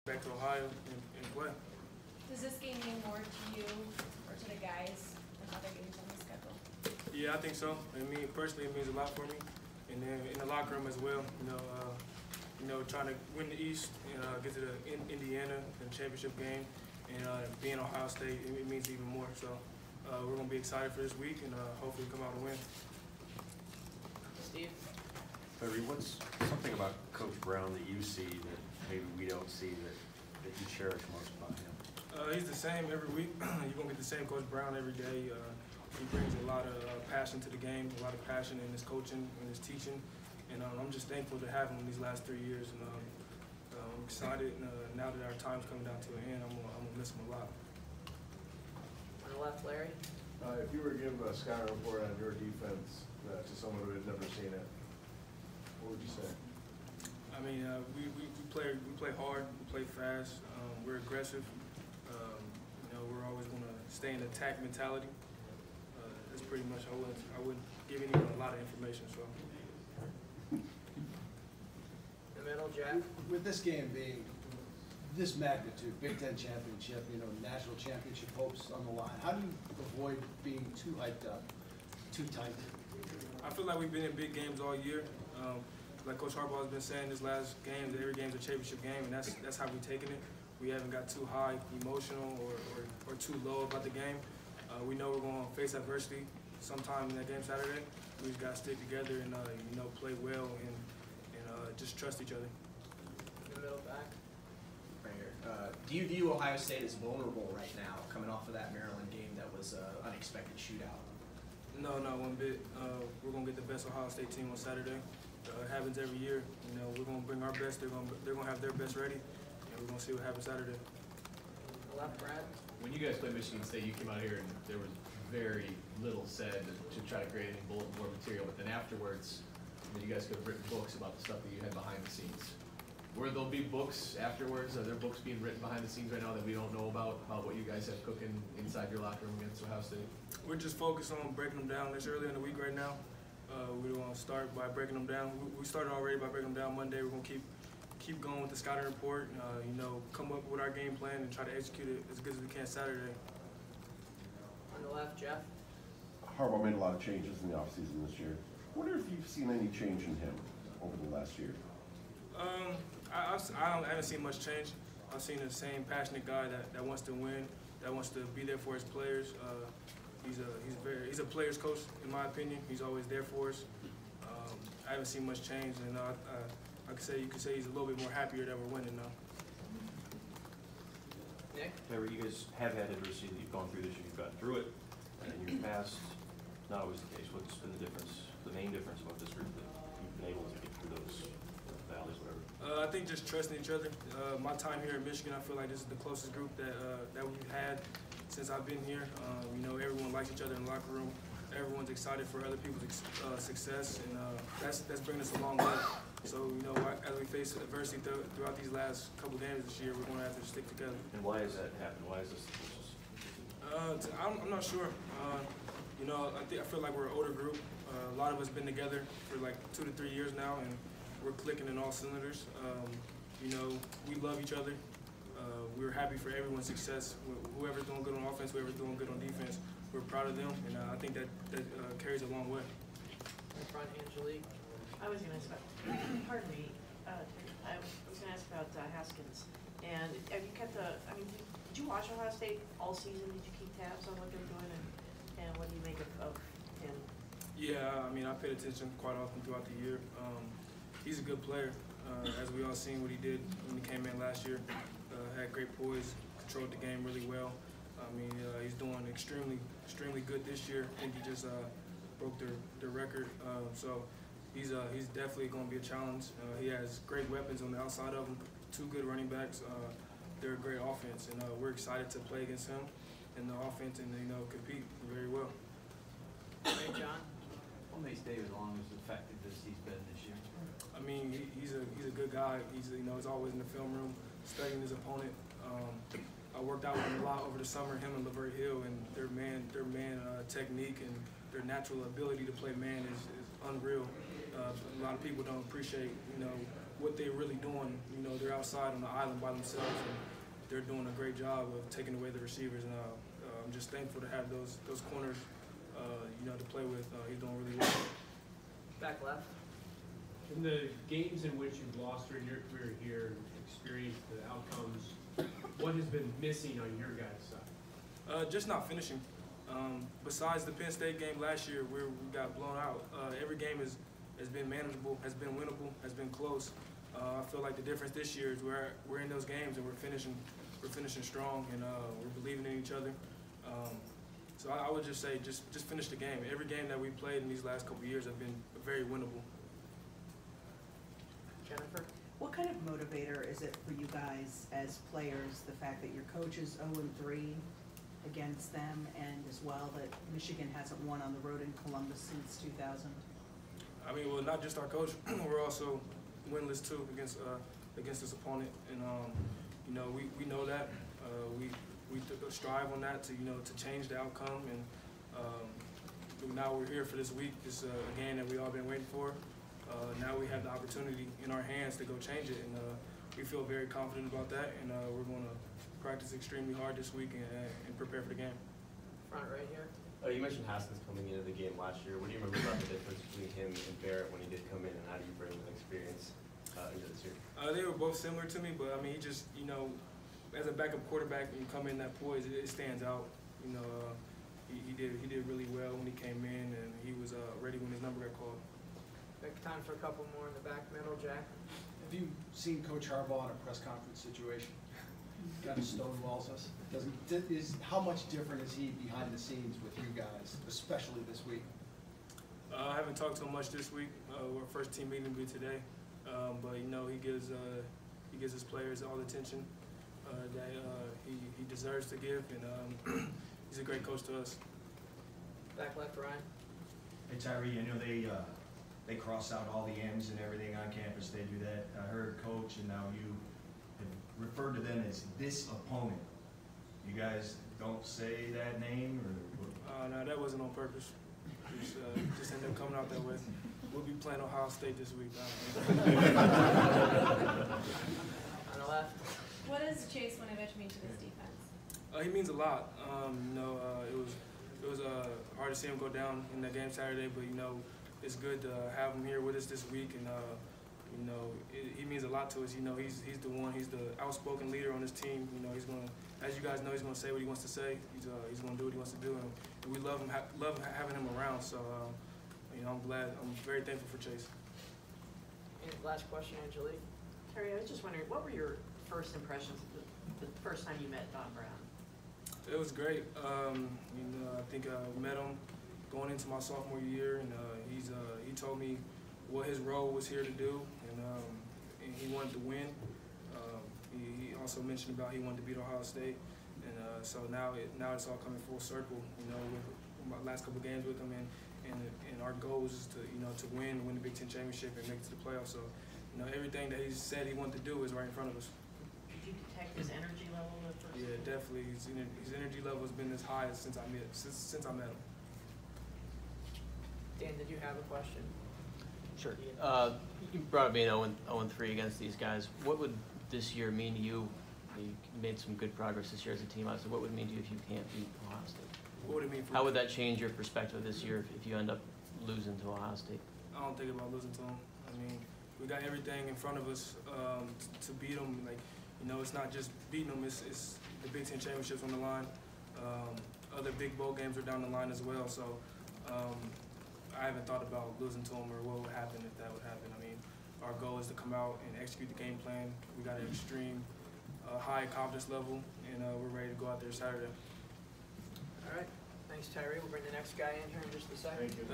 back to Ohio and play. Does this game mean more to you or to the guys than other games on the schedule? Yeah, I think so. I mean, personally, it means a lot for me, and then in the locker room as well. Trying to win the East and get to the Indiana and championship game, and being Ohio State, it means even more. So we're gonna be excited for this week, and hopefully come out and win. Steve? Tyree, what's something about Coach Brown that you see that maybe we don't see that you cherish most about him? He's the same every week. You're going to get the same Coach Brown every day. He brings a lot of passion to the game, a lot of passion in his coaching and his teaching. And I'm just thankful to have him these last 3 years. And I'm excited now that our time's coming down to an end. I'm going to miss him a lot. On the left, Larry? If you were to give a scouting report on your defense to someone who had never seen it, what would you say? I mean, we play hard, we play fast, we're aggressive. We're always going to stay in attack mentality. That's pretty much. I wouldn't give anyone a lot of information. So. In the middle, Jack. With this game being this magnitude, Big Ten championship, national championship hopes on the line, how do you avoid being too hyped up, too tight? I feel like we've been in big games all year. Like Coach Harbaugh has been saying this last game, every game's a championship game, and that's how we're taking it. We haven't got too high emotional or too low about the game. We know we're going to face adversity sometime in that game Saturday. We just got to stick together and play well and just trust each other. In the middle, back. Right here. Do you view Ohio State as vulnerable right now, coming off of that Maryland game that was an unexpected shootout? No, not one bit. We're going to get the best Ohio State team on Saturday. It happens every year. We're going to bring our best. They're going to have their best ready, and we're going to see what happens Saturday. Left, Brad. When you guys played Michigan State, you came out here and there was very little said to try to create any bulletin board material. But then afterwards, you guys could have written books about the stuff that you had behind the scenes. Will there be books afterwards? Are there books being written behind the scenes right now that we don't know about what you guys have cooking inside your locker room against Ohio State? We're just focused on breaking them down. It's early in the week right now. We want to start by breaking them down. We started already by breaking them down Monday. We're going to keep going with the scouting report, come up with our game plan and try to execute it as good as we can Saturday. On the left, Jeff. Harbaugh made a lot of changes in the offseason this year. I wonder if you've seen any change in him over the last year. I haven't seen much change. I've seen the same passionate guy that wants to win, that wants to be there for his players. He's a player's coach, in my opinion. He's always there for us. I haven't seen much change, and you could say he's a little bit more happier that we're winning now. Nick? Tyree, you guys have had adversity that you've gone through this year. You've gotten through it, and in your past, not always the case. What's been the difference, the main difference about this group that you've been able to get through those valleys, whatever? I think just trusting each other. My time here in Michigan, I feel like this is the closest group that we've had since I've been here. Everyone likes each other in the locker room. Everyone's excited for other people's success, and that's bringing us a long way. So, as we face adversity throughout these last couple games this year, we're going to have to stick together. And why has that happened? Why is this the closest? I'm not sure. I feel like we're an older group. A lot of us been together for like 2 to 3 years now, and we're clicking in all cylinders. We love each other. We're happy for everyone's success. Whoever's doing good on offense, whoever's doing good on defense, we're proud of them, and I think that carries a long way. In front, Angelique. I was going to ask about, pardon me, I was going to ask about Haskins. And have you kept did you watch Ohio State all season? Did you keep tabs on what they're doing, and what do you make of him? Yeah, I paid attention quite often throughout the year. He's a good player. As we all seen what he did when he came in last year. Had great poise, controlled the game really well. He's doing extremely good this year. I think he just broke their record. So he's definitely going to be a challenge. He has great weapons on the outside of him, 2 good running backs. They're a great offense, and we're excited to play against him in the offense and compete very well. Hey, John. What makes David Long as effective as he's been this year? He's a good guy. He's always in the film room studying his opponent. I worked out with him a lot over the summer, him and Lavert Hill, and their man technique and their natural ability to play man is unreal. A lot of people don't appreciate what they're really doing. You know, they're outside on the island by themselves, and they're doing a great job of taking away the receivers. And I'm just thankful to have those corners, you know, to play with. He's doing really well. Back left. In the games in which you've lost during your career here, experienced the outcomes, what has been missing on your guys' side? Just not finishing. Besides the Penn State game last year, we got blown out. Every game has been manageable, has been winnable, has been close. I feel like the difference this year is we're in those games and we're finishing strong, and we're believing in each other. So I would just say just finish the game. Every game that we played in these last couple of years have been very winnable. Jennifer? What kind of motivator is it for you guys as players, the fact that your coach is 0-3 against them, and as well that Michigan hasn't won on the road in Columbus since 2000? I mean, well, not just our coach, we're also winless too against this opponent, and you know, we know that. We strive on that to, you know, to change the outcome, and now we're here for this week. This a game that we all been waiting for. Now we have the opportunity in our hands to go change it, and we feel very confident about that, and we're going to practice extremely hard this week and prepare for the game. Front right here. You mentioned Haskins coming into the game last year. What do you remember about the difference between him and Barrett when he did come in, and how do you bring the experience into this year? They were both similar to me, but I mean, he just, you know, as a backup quarterback, when you come in that poise, it stands out. You know, he did really well when he came in, and he was ready when his number got called. Make time for a couple more in the back middle, Jack. Have you seen Coach Harbaugh in a press conference situation? Kind of stonewalls us. How much different is he behind the scenes with you guys, especially this week? I haven't talked to him much this week. Our first team meeting will be today, but you know, he gives his players all the attention that he deserves to give, and he's a great coach to us. Back left, Ryan. Hey Tyree, I know they cross out all the M's and everything on campus. They do that. I heard Coach, and now you have referred to them as this opponent. You guys don't say that name, or? No, that wasn't on purpose. Just ended up coming out that way. We'll be playing Ohio State this week. On the left. What does Chase Winovich mean to this defense? He means a lot. You know, it was hard to see him go down in that game Saturday, but you know, it's good to have him here with us this week, and you know, he means a lot to us. You know, he's the one. He's the outspoken leader on this team. You know, he's gonna, as you guys know, he's gonna say what he wants to say. He's gonna do what he wants to do, and we love having him around. So, you know, I'm very thankful for Chase. And last question, Angelique. Terry, I was just wondering, what were your first impressions the first time you met Don Brown? It was great. You know, I think I met him going into my sophomore year, and he told me what his role was here to do, and he wanted to win. He also mentioned about he wanted to beat Ohio State, and so now it's all coming full circle. You know, with my last couple games with him, and our goal is to win the Big Ten championship and make it to the playoffs. So, you know, everything that he said he wanted to do is right in front of us. Did you detect his energy level at first? Yeah, definitely. His energy level has been as high as since I met him. Dan, did you have a question? Sure. You brought up being 0-3 against these guys. What would this year mean to you? You made some good progress this year as a team. So what would it mean to you if you can't beat Ohio State? What would it mean for How would that change your perspective this year if you end up losing to Ohio State? I don't think about losing to them. I mean, we got everything in front of us to beat them. Like, you know, it's not just beating them. It's the Big Ten championships on the line. Other big bowl games are down the line as well. So I haven't thought about losing to them or what would happen if that would happen. I mean, our goal is to come out and execute the game plan. We got an extreme high confidence level, and we're ready to go out there Saturday. All right. Thanks, Tyree. We'll bring the next guy in here in just a second. Thank you.